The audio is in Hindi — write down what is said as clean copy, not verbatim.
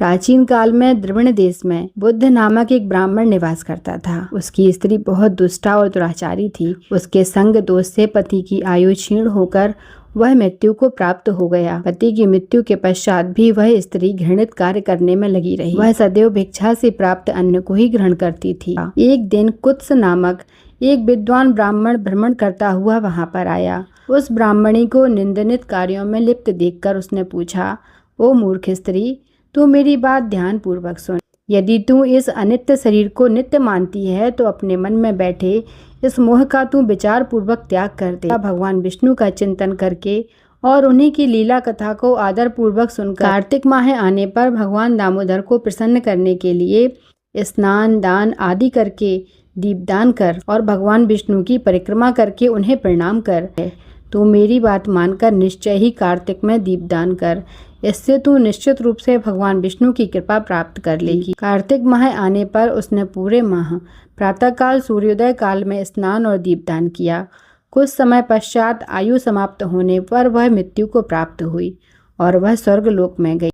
प्राचीन काल में द्रविड़ देश में बुद्ध नामक एक ब्राह्मण निवास करता था। उसकी स्त्री बहुत दुष्टा और दुराचारी थी। उसके संग दोष से पति की आयु क्षीण होकर वह मृत्यु को प्राप्त हो गया। पति की मृत्यु के पश्चात भी वह स्त्री घृणित कार्य करने में लगी रही। वह सदैव भिक्षा से प्राप्त अन्न को ही ग्रहण करती थी। एक दिन कुत्स नामक एक विद्वान ब्राह्मण भ्रमण करता हुआ वहां पर आया। उस ब्राह्मणी को निंदनीय कार्यों में लिप्त देखकर उसने पूछा, ओ मूर्ख स्त्री, तू मेरी बात ध्यान पूर्वक सुन। यदि तू इस अनित्य शरीर को नित्य मानती है तो अपने मन में बैठे इस मोह का तू विचार पूर्वक त्याग कर दे। भगवान विष्णु का चिंतन करके और उन्हीं की लीला कथा को आदर पूर्वक सुनकर कार्तिक माह आने पर भगवान दामोदर को प्रसन्न करने के लिए स्नान दान आदि करके दीपदान कर और भगवान विष्णु की परिक्रमा करके उन्हें प्रणाम कर। तू मेरी बात मानकर निश्चय ही कार्तिक में दीपदान कर। इससे तू निश्चित रूप से भगवान विष्णु की कृपा प्राप्त कर लेगी। कार्तिक माह आने पर उसने पूरे माह प्रातःकाल सूर्योदय काल में स्नान और दीपदान किया। कुछ समय पश्चात आयु समाप्त होने पर वह मृत्यु को प्राप्त हुई और वह स्वर्गलोक में गई।